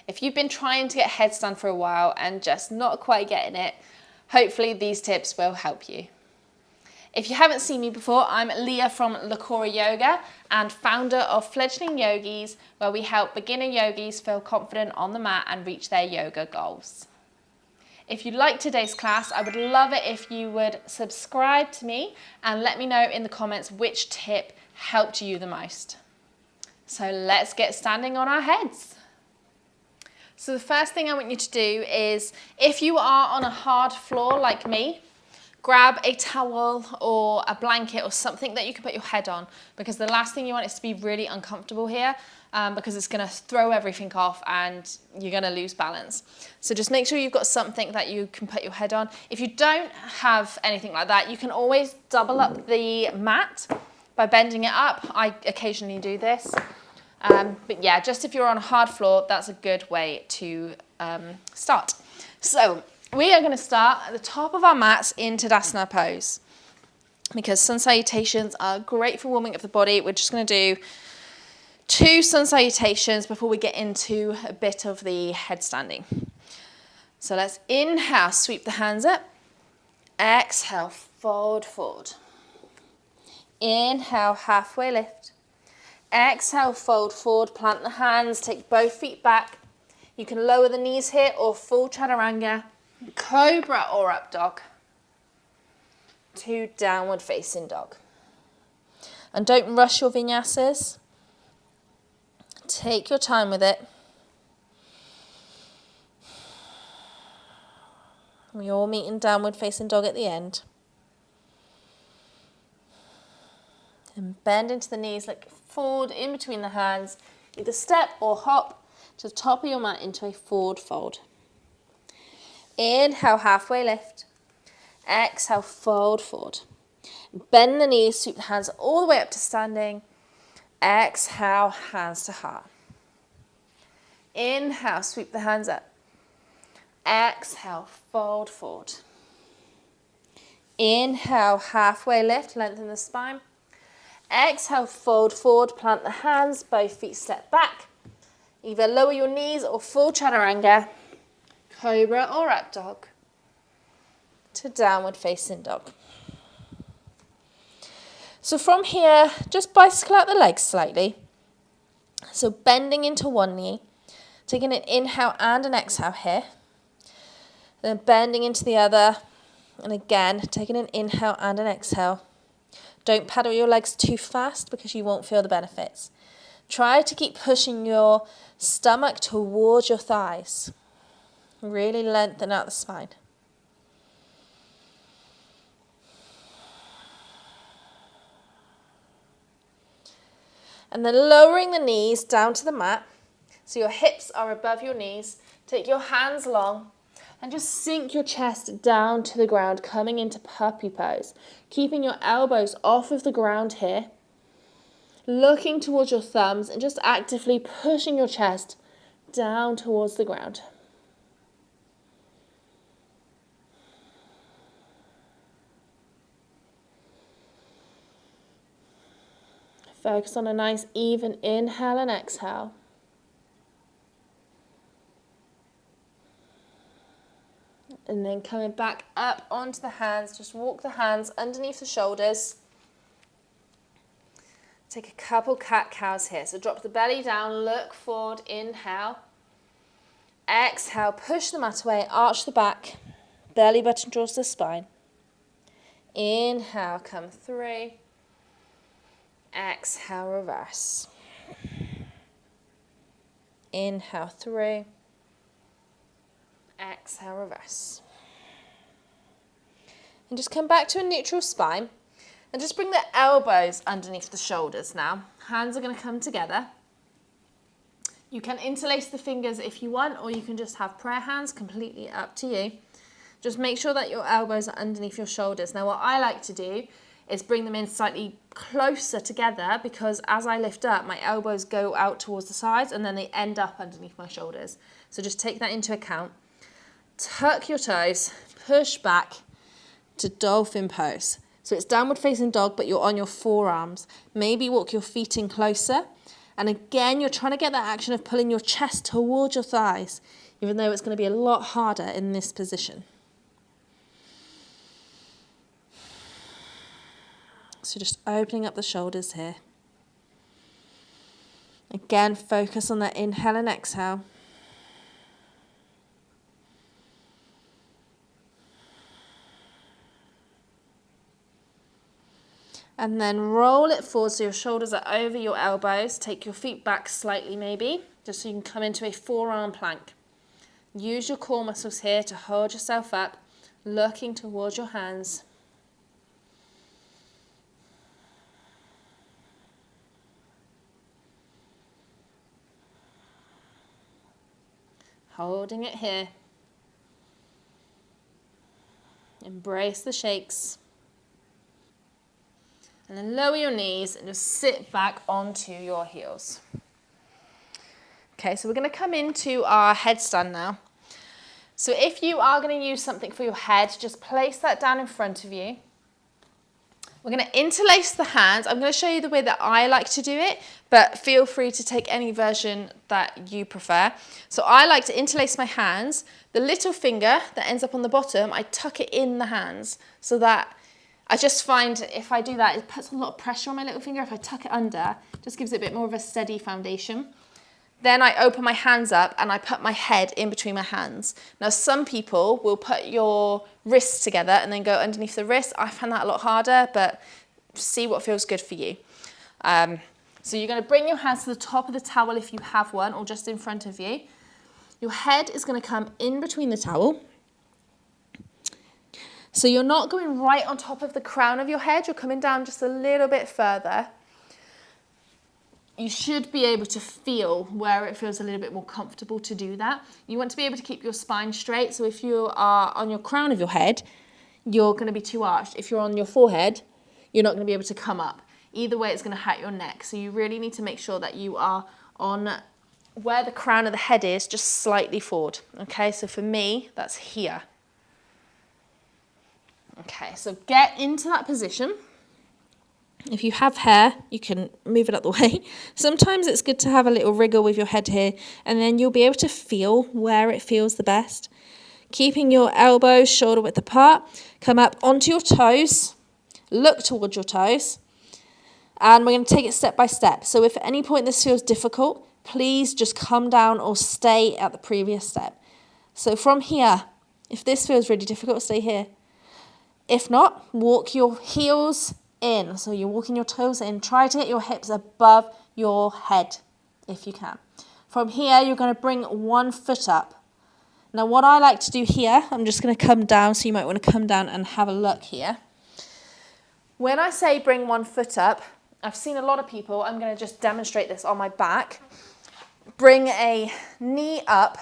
If you've been trying to get headstand for a while and just not quite getting it, hopefully these tips will help you. If you haven't seen me before, I'm Leah from Lakora Yoga and founder of Fledgling Yogis, where we help beginner yogis feel confident on the mat and reach their yoga goals. If you like today's class, I would love it if you would subscribe to me and let me know in the comments which tip helped you the most. So let's get standing on our heads. So the first thing I want you to do is, if you are on a hard floor like me, grab a towel or a blanket or something that you can put your head on, because the last thing you want is to be really uncomfortable here, because it's going to throw everything off and you're going to lose balance. So just make sure you've got something that you can put your head on. If you don't have anything like that, you can always double up the mat by bending it up. I occasionally do this. But yeah, just if you're on a hard floor, that's a good way to start. So we are going to start at the top of our mats in Tadasana Pose, because sun salutations are great for warming up the body. We're just going to do 2 sun salutations before we get into a bit of the headstanding. So let's inhale, sweep the hands up. Exhale, fold forward. Inhale, halfway lift. Exhale, fold forward, plant the hands, take both feet back. You can lower the knees here or full chaturanga, cobra or up dog, to downward facing dog. And don't rush your vinyasas. Take your time with it. We all meet in downward facing dog at the end. And bend into the knees, look forward in between the hands. Either step or hop to the top of your mat into a forward fold. Inhale, halfway lift. Exhale, fold forward. Bend the knees, sweep the hands all the way up to standing. Exhale, hands to heart. Inhale, sweep the hands up. Exhale, fold forward. Inhale, halfway lift, lengthen the spine. Exhale, fold forward, plant the hands, both feet step back. Either lower your knees or full chaturanga, cobra or up dog, to downward facing dog. So from here, just bicycle out the legs slightly. So bending into one knee, taking an inhale and an exhale here. Then bending into the other, and again, taking an inhale and an exhale. Don't paddle your legs too fast because you won't feel the benefits. Try to keep pushing your stomach towards your thighs. Really lengthen out the spine. And then lowering the knees down to the mat, so your hips are above your knees. Take your hands long and just sink your chest down to the ground, coming into puppy pose. Keeping your elbows off of the ground here. Looking towards your thumbs and just actively pushing your chest down towards the ground. Focus on a nice even inhale and exhale. And then coming back up onto the hands, just walk the hands underneath the shoulders. Take a couple cat-cows here. So drop the belly down, look forward, inhale. Exhale, push the mat away, arch the back, belly button draws the spine. Inhale, come through. Exhale, reverse. Inhale, through. Exhale, reverse. And just come back to a neutral spine. And just bring the elbows underneath the shoulders now. Hands are going to come together. You can interlace the fingers if you want, or you can just have prayer hands, completely up to you. Just make sure that your elbows are underneath your shoulders. Now what I like to do is bring them in slightly closer together, because as I lift up, my elbows go out towards the sides and then they end up underneath my shoulders. So just take that into account. Tuck your toes, push back to dolphin pose. So it's downward facing dog, but you're on your forearms. Maybe walk your feet in closer And again, you're trying to get that action of pulling your chest towards your thighs, even though it's going to be a lot harder in this position. So just opening up the shoulders here. Again, focus on that inhale and exhale. And then roll it forward so your shoulders are over your elbows. Take your feet back slightly maybe, just so you can come into a forearm plank. Use your core muscles here to hold yourself up, looking towards your hands. Holding it here. Embrace the shakes. And then lower your knees and just sit back onto your heels. Okay, so we're going to come into our headstand now. So if you are going to use something for your head, just place that down in front of you. We're going to interlace the hands. I'm going to show you the way that I like to do it, but feel free to take any version that you prefer. So I like to interlace my hands. The little finger that ends up on the bottom, I tuck it in the hands so that I just find if I do that, it puts a lot of pressure on my little finger. If I tuck it under, it just gives it a bit more of a steady foundation. Then I open my hands up and I put my head in between my hands. Now, some people will put your wrists together and then go underneath the wrist. I find that a lot harder, but see what feels good for you. So you're going to bring your hands to the top of the towel if you have one, or just in front of you. Your head is going to come in between the towel. So you're not going right on top of the crown of your head. You're coming down just a little bit further. You should be able to feel where it feels a little bit more comfortable to do that. You want to be able to keep your spine straight. So if you are on your crown of your head, you're going to be too arched. If you're on your forehead, you're not going to be able to come up. Either way, it's going to hurt your neck. So you really need to make sure that you are on where the crown of the head is, just slightly forward. Okay, so for me, that's here. Okay, so get into that position. If you have hair, you can move it out the way. Sometimes it's good to have a little wriggle with your head here, and then you'll be able to feel where it feels the best. Keeping your elbows shoulder width apart, come up onto your toes, look towards your toes, and we're going to take it step by step. So if at any point this feels difficult, please just come down or stay at the previous step. So from here, if this feels really difficult, stay here. If not, walk your heels in. So you're walking your toes in. Try to get your hips above your head if you can. From here, you're going to bring one foot up. Now, what I like to do here, I'm just going to come down, so you might want to come down and have a look here. When I say bring one foot up, I've seen a lot of people, I'm going to just demonstrate this on my back, bring a knee up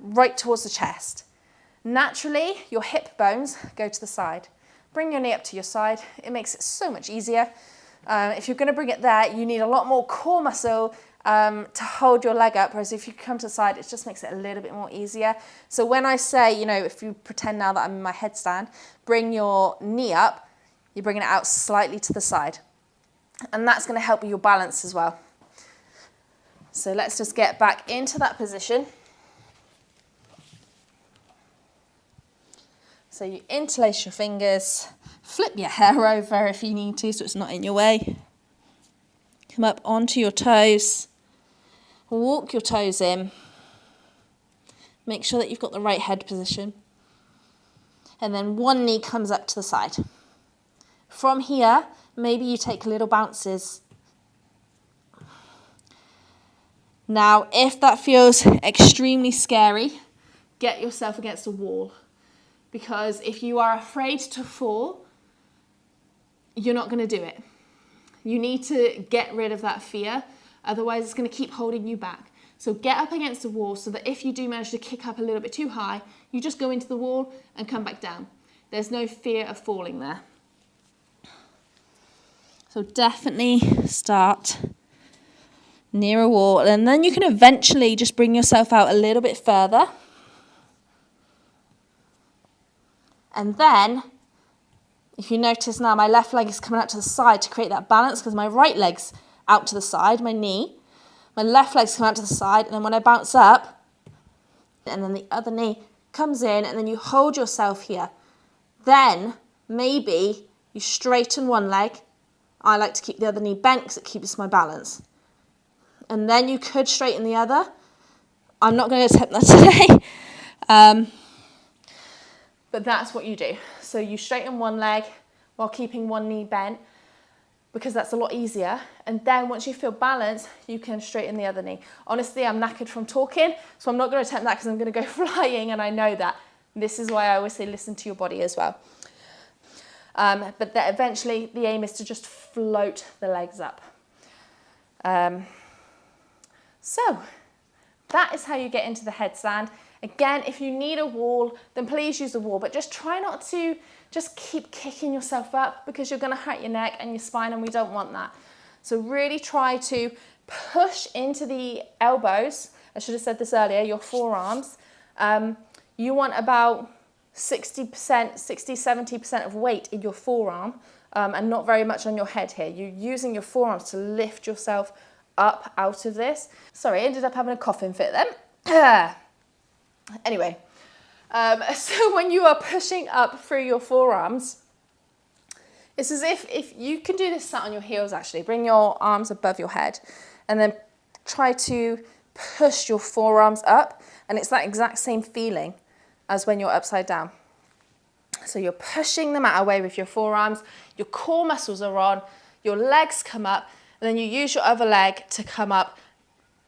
right towards the chest. Naturally, your hip bones go to the side. Bring your knee up to your side. It makes it so much easier. If you're going to bring it there, you need a lot more core muscle to hold your leg up, whereas if you come to the side, it just makes it a little bit more easier. So when I say, if you pretend now that I'm in my headstand, bring your knee up, you're bringing it out slightly to the side. And that's going to help with your balance as well. So let's just get back into that position. So you interlace your fingers, flip your hair over if you need to so it's not in your way. Come up onto your toes, walk your toes in. Make sure that you've got the right head position. And then one knee comes up to the side. From here, maybe you take little bounces. Now, if that feels extremely scary, get yourself against a wall. Because if you are afraid to fall, you're not going to do it. You need to get rid of that fear. Otherwise, it's going to keep holding you back. So get up against the wall so that if you do manage to kick up a little bit too high, you just go into the wall and come back down. There's no fear of falling there. So definitely start near a wall. And then you can eventually just bring yourself out a little bit further. And then, if you notice now, my left leg is coming out to the side to create that balance because my right leg's out to the side, my knee. my left leg's come out to the side, and then when I bounce up, and then the other knee comes in, and then you hold yourself here. Then maybe you straighten one leg. I like to keep the other knee bent because it keeps my balance. And then you could straighten the other. I'm not going to attempt that today. But that's what you do. So you straighten one leg while keeping one knee bent, because that's a lot easier. And then once you feel balanced, you can straighten the other knee. Honestly, I'm knackered from talking, so I'm not going to attempt that because I'm going to go flying, and I know that. This is why I always say listen to your body as well. But that eventually the aim is to just float the legs up. So that is how you get into the headstand. Again, if you need a wall, then please use a wall, but just try not to just keep kicking yourself up, because you're going to hurt your neck and your spine, and we don't want that. So really try to push into the elbows. I should have said this earlier, your forearms. You want about 60-70% of weight in your forearm, and not very much on your head here. You're using your forearms to lift yourself up out of this. Sorry, I ended up having a coughing fit then. Anyway, so when you are pushing up through your forearms, it's as if you can do this sat on your heels actually. Bring your arms above your head and then try to push your forearms up, and it's that exact same feeling as when you're upside down. So you're pushing them out of the way with your forearms, your core muscles are on, your legs come up, and then you use your other leg to come up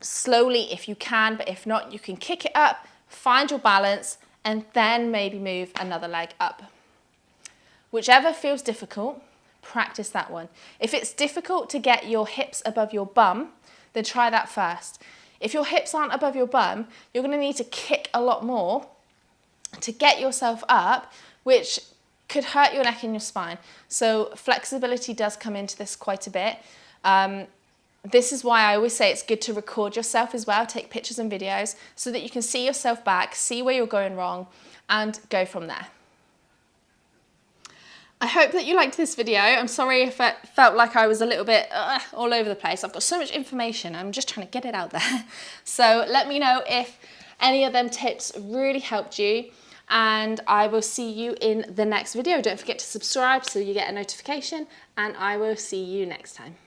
slowly if you can, but if not, you can kick it up, find your balance, and then maybe move another leg up. Whichever feels difficult, practice that one. If it's difficult to get your hips above your bum, then try that first. If your hips aren't above your bum, you're going to need to kick a lot more to get yourself up, which could hurt your neck and your spine. So flexibility does come into this quite a bit. This is why I always say it's good to record yourself as well, take pictures and videos so that you can see yourself back, see where you're going wrong, and go from there. I hope that you liked this video. I'm sorry if it felt like I was a little bit all over the place. I've got so much information, I'm just trying to get it out there. So let me know if any of them tips really helped you, and I will see you in the next video. Don't forget to subscribe so you get a notification, and I will see you next time.